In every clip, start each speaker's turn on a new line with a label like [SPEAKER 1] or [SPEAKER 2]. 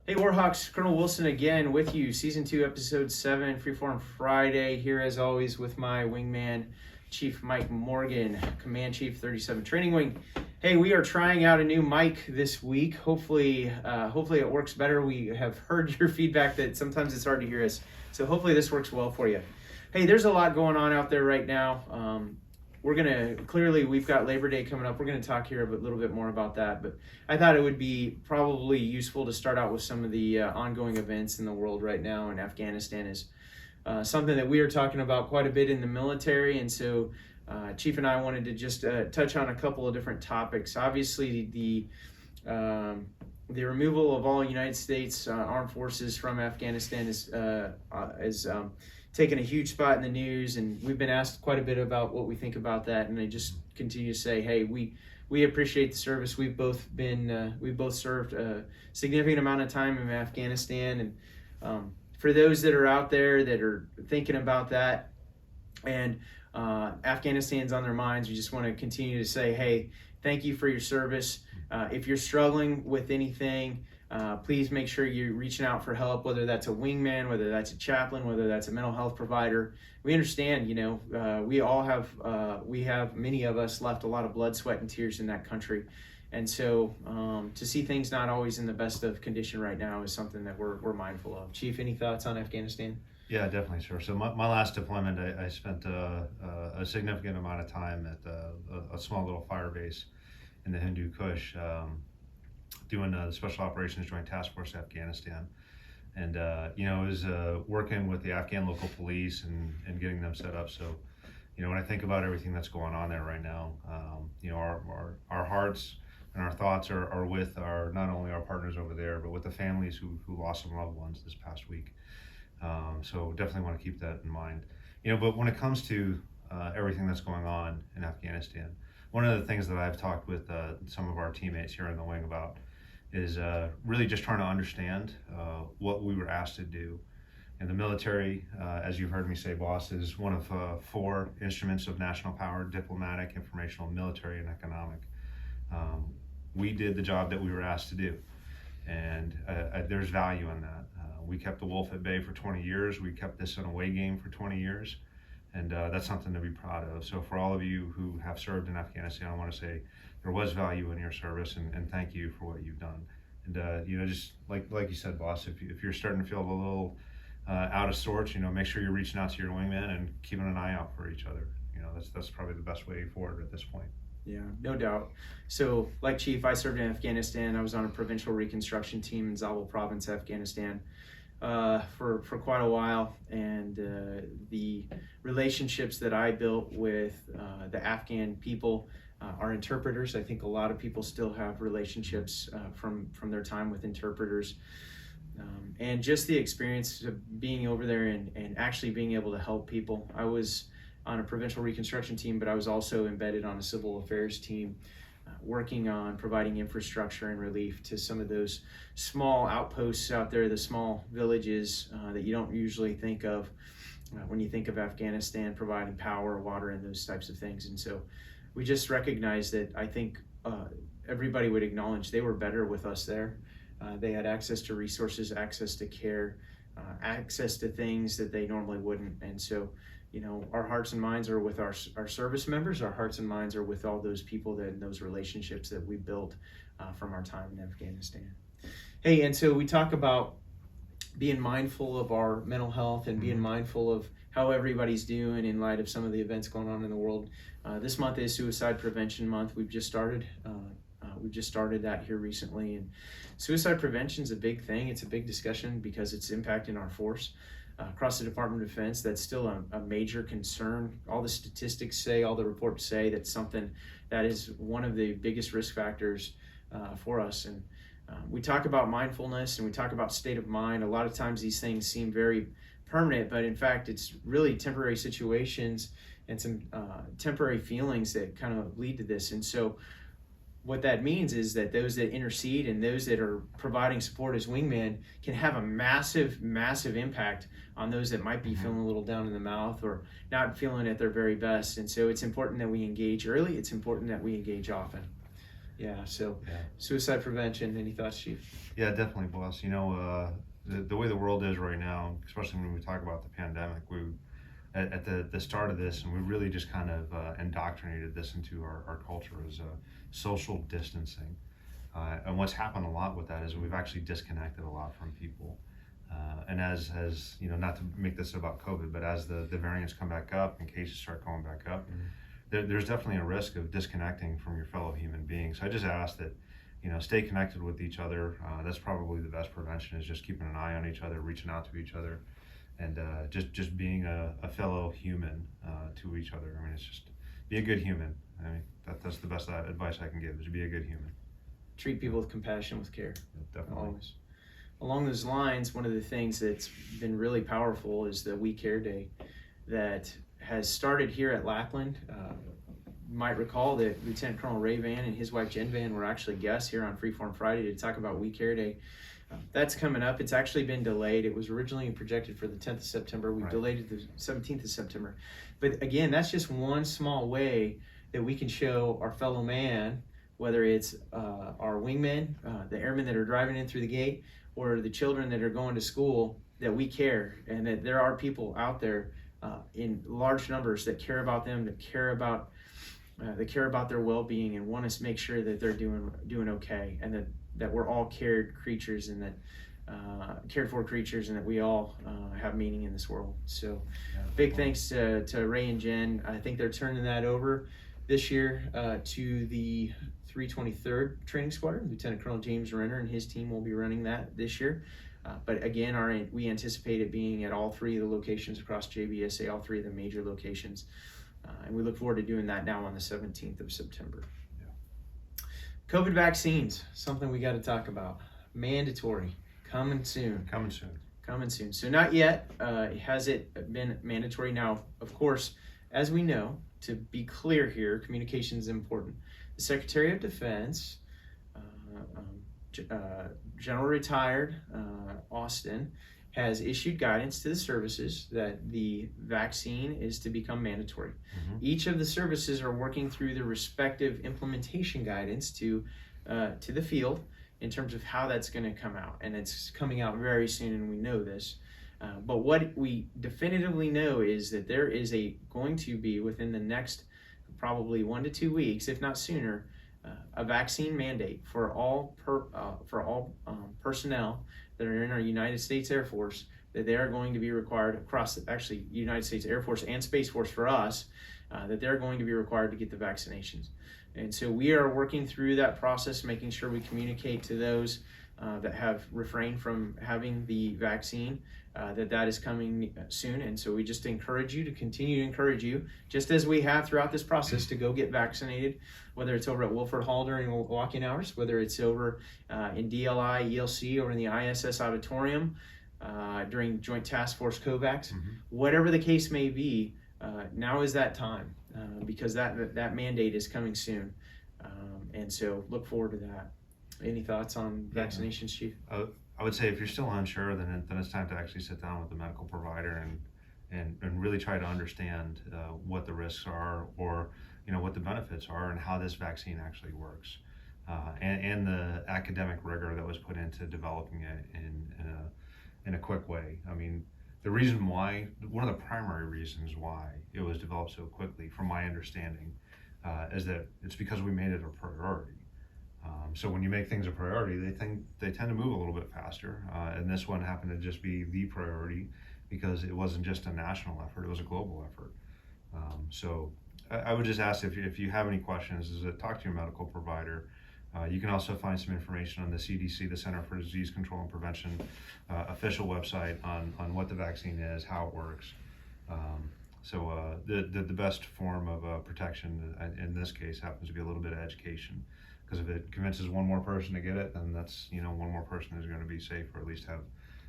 [SPEAKER 1] Hey Warhawks, Colonel Wilson again with you. Season 2, Episode 7, Freeform Friday. Here as always with my wingman, Chief Mike Morgan, Command Chief 37 Training Wing. Hey, we are trying out a new mic this week. Hopefully it works better. We have heard your feedback that sometimes it's hard to hear us. So hopefully this works well for you. Hey, there's a lot going on out there right now. We've got Labor Day coming up. We're gonna talk here a little bit more about that, but I thought it would be probably useful to start out with some of the ongoing events in the world right now, and Afghanistan is something that we are talking about quite a bit in the military, and so Chief and I wanted to just touch on a couple of different topics. Obviously, the removal of all United States armed forces from Afghanistan is taken a huge spot in the news, and we've been asked quite a bit about what we think about that. And I just continue to say, hey, we appreciate the service. We've both served a significant amount of time in Afghanistan, and for those that are out there that are thinking about that, and Afghanistan's on their minds, we just want to continue to say, hey, thank you for your service. If you're struggling with anything, please make sure you're reaching out for help, whether that's a wingman, whether that's a chaplain, whether that's a mental health provider. We understand, we have, many of us left a lot of blood, sweat, and tears in that country. And so to see things not always in the best of condition right now is something that we're mindful of. Chief, any thoughts on Afghanistan?
[SPEAKER 2] Yeah, definitely, sir. So my last deployment, I spent a significant amount of time at a small little fire base in the Hindu Kush, doing the Special Operations Joint Task Force Afghanistan. And, it was working with the Afghan local police and getting them set up. So, when I think about everything that's going on there right now, our hearts and our thoughts are with not only our partners over there, but with the families who lost some loved ones this past week. So definitely want to keep that in mind. But when it comes to everything that's going on in Afghanistan, one of the things that I've talked with some of our teammates here in the wing about is really just trying to understand what we were asked to do. And the military, as you've heard me say, boss, is one of 4 instruments of national power: diplomatic, informational, military, and economic. We did the job that we were asked to do, and there's value in that. We kept the wolf at bay for 20 years. We kept this an away game for 20 years. And that's something to be proud of. So for all of you who have served in Afghanistan, I want to say there was value in your service, and thank you for what you've done. And just like you said, boss, if you're starting to feel a little out of sorts, make sure you're reaching out to your wingman and keeping an eye out for each other. That's probably the best way forward at this point.
[SPEAKER 1] Yeah, no doubt. So, like Chief, I served in Afghanistan. I was on a provincial reconstruction team in Zabul Province, Afghanistan, for quite a while, and the relationships that I built with the Afghan people, our interpreters. I think a lot of people still have relationships from their time with interpreters, and just the experience of being over there and actually being able to help people. I was on a provincial reconstruction team, but I was also embedded on a civil affairs team, working on providing infrastructure and relief to some of those small outposts out there, the small villages that you don't usually think of when you think of Afghanistan, providing power, water, and those types of things. And so we just recognize that I think everybody would acknowledge they were better with us there. They had access to resources, access to care, access to things that they normally wouldn't. And so our hearts and minds are with our service members. Our hearts and minds are with all those people and those relationships that we built from our time in Afghanistan. Hey, and so we talk about being mindful of our mental health and being mindful of how everybody's doing in light of some of the events going on in the world. This month is Suicide Prevention Month. We've just started that here recently, and suicide prevention is a big thing. It's a big discussion because it's impacting our force. Across the Department of Defense, that's still a major concern. All the statistics say, all the reports say that's something that is one of the biggest risk factors for us. And we talk about mindfulness and we talk about state of mind. A lot of times these things seem very permanent, but in fact, it's really temporary situations and some temporary feelings that kind of lead to this. And so what that means is that those that intercede and those that are providing support as wingmen can have a massive, massive impact on those that might be feeling a little down in the mouth or not feeling at their very best. And so it's important that we engage early. It's important that we engage often. Yeah. So
[SPEAKER 2] Yeah.
[SPEAKER 1] suicide prevention. Any thoughts, Chief?
[SPEAKER 2] Yeah, definitely, boss. The way the world is right now, especially when we talk about the pandemic, at the start of this, and we really just kind of indoctrinated this into our culture as social distancing. And what's happened a lot with that is we've actually disconnected a lot from people. And as not to make this about COVID, but as the variants come back up and cases start going back up, there's definitely a risk of disconnecting from your fellow human beings. So I just ask that, stay connected with each other. That's probably the best prevention, is just keeping an eye on each other, reaching out to each other, and just being a fellow human to each other. I mean, it's just be a good human. I mean, that's the best advice I can give, is be a good human.
[SPEAKER 1] Treat people with compassion, with care.
[SPEAKER 2] Definitely.
[SPEAKER 1] Always. Along those lines, one of the things that's been really powerful is the We Care Day that has started here at Lackland. You might recall that Lieutenant Colonel Ray Van and his wife Jen Van were actually guests here on Freeform Friday to talk about We Care Day. That's coming up. It's actually been delayed. It was originally projected for the 10th of September. We've delayed it to the 17th of September. But again, that's just one small way that we can show our fellow man, whether it's our wingmen, the airmen that are driving in through the gate, or the children that are going to school, that we care, and that there are people out there in large numbers that care about them, that care about their well-being, and want us to make sure that they're doing okay, and that we're all cared creatures, and that cared for creatures, and that we all have meaning in this world. So big thanks to Ray and Jen. I think they're turning that over this year to the 323rd Training Squadron. Lieutenant Colonel James Renner and his team will be running that this year. But again, we anticipate it being at all three of the locations across JBSA, all three of the major locations. And we look forward to doing that now on the 17th of September. Yeah. COVID vaccines, something we got to talk about. Mandatory, coming soon. Coming soon. So not yet has it been mandatory. Now, of course, as we know, to be clear here, communication is important. The Secretary of Defense, General Retired Austin, has issued guidance to the services that the vaccine is to become mandatory. Each of the services are working through the respective implementation guidance to the field in terms of how that's going to come out, and it's coming out very soon, and we know this. But what we definitively know is that there is going to be, within the next probably 1 to 2 weeks, if not sooner, a vaccine mandate for all personnel that are in our United States Air Force, that they are going to be required across actually United States Air Force and Space Force for us, that they're going to be required to get the vaccinations. And so we are working through that process, making sure we communicate to those that have refrained from having the vaccine, that is coming soon. And so we just encourage you to continue to encourage you, just as we have throughout this process, to go get vaccinated, whether it's over at Wilford Hall during walk-in hours, whether it's over in DLI, ELC, or in the ISS auditorium during Joint Task Force COVAX, whatever the case may be, now is that time, because that mandate is coming soon. And so look forward to that. Any thoughts on vaccinations, Chief?
[SPEAKER 2] I would say if you're still unsure, then it's time to actually sit down with the medical provider and really try to understand what the risks are, or what the benefits are, and how this vaccine actually works, and the academic rigor that was put into developing it in a quick way. I mean, one of the primary reasons why it was developed so quickly, from my understanding, is that it's because we made it a priority. So when you make things a priority, they tend to move a little bit faster. And this one happened to just be the priority because it wasn't just a national effort; it was a global effort. So I would just ask, if you have any questions, is to talk to your medical provider. You can also find some information on the CDC, the Center for Disease Control and Prevention, official website on what the vaccine is, how it works. So the best form of protection in this case happens to be a little bit of education. Because if it convinces one more person to get it, then that's, one more person is going to be safe, or at least have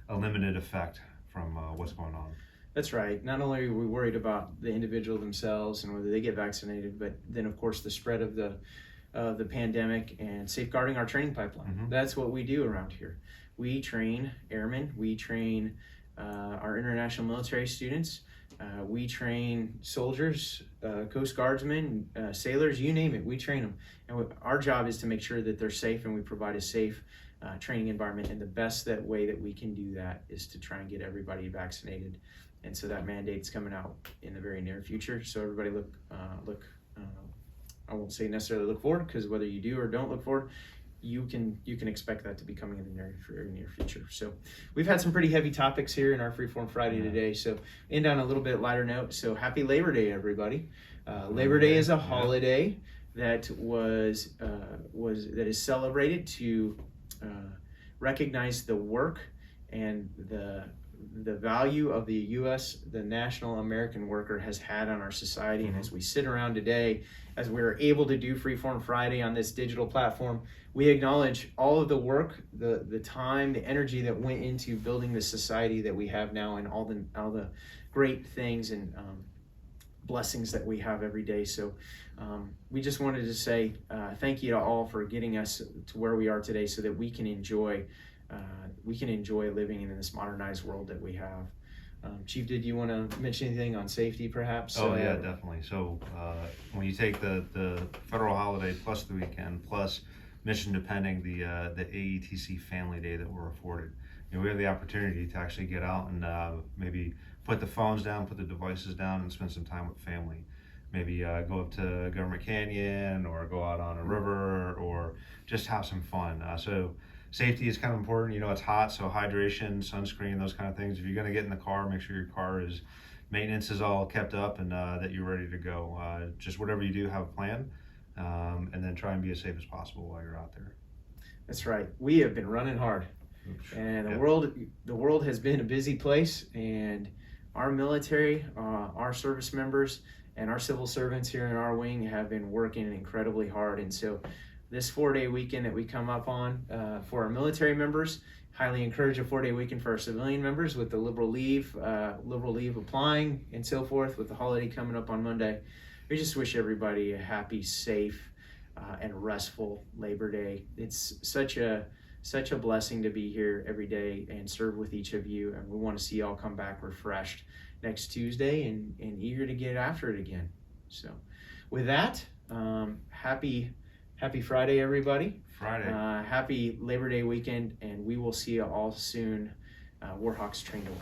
[SPEAKER 2] a limited effect from what's going on.
[SPEAKER 1] That's right. Not only are we worried about the individual themselves and whether they get vaccinated, but then of course the spread of the pandemic and safeguarding our training pipeline. That's what we do around here. We train airmen. We train our international military students. We train soldiers, Coast Guardsmen, sailors, you name it, we train them. And our job is to make sure that they're safe, and we provide a safe training environment. And the best way that we can do that is to try and get everybody vaccinated. And so that mandate's coming out in the very near future. So everybody look, I won't say necessarily look forward, because whether you do or don't look forward, you can expect that to be coming in the very near future. So we've had some pretty heavy topics here in our Freeform Friday today. So end on a little bit lighter note. So happy Labor Day, everybody. Labor Day is a holiday that is celebrated to recognize the work and the value of the U.S., the national American worker, has had on our society. And as we sit around today, as we're able to do Freeform Friday on this digital platform, we acknowledge all of the work, the time, the energy that went into building the society that we have now, and all the great things and blessings that we have every day. So we just wanted to say thank you to all for getting us to where we are today, so that we can enjoy living in this modernized world that we have. Chief, did you want to mention anything on safety, perhaps?
[SPEAKER 2] Oh, yeah, definitely. So when you take the federal holiday plus the weekend plus mission depending the AETC family day that we're afforded, we have the opportunity to actually get out and maybe put the phones down, put the devices down, and spend some time with family. Maybe go up to Government Canyon, or go out on a river, or just have some fun. So safety is kind of important. It's hot, so hydration, sunscreen, those kind of things. If you're going to get in the car, make sure your car maintenance is all kept up, and that you're ready to go. Just whatever you do, have a plan, and then try and be as safe as possible while you're out there.
[SPEAKER 1] That's right. We have been running hard, and the world has been a busy place, and our military, our service members, and our civil servants here in our wing have been working incredibly hard. And so this 4-day weekend that we come up on for our military members, highly encourage a 4-day weekend for our civilian members, with the liberal leave applying and so forth, with the holiday coming up on Monday. We just wish everybody a happy, safe, and restful Labor Day. It's such a blessing to be here every day and serve with each of you, and we want to see y'all come back refreshed next Tuesday and eager to get after it again. So with that, happy Friday, everybody. Happy Labor Day weekend, and we will see you all soon. Warhawks train to win.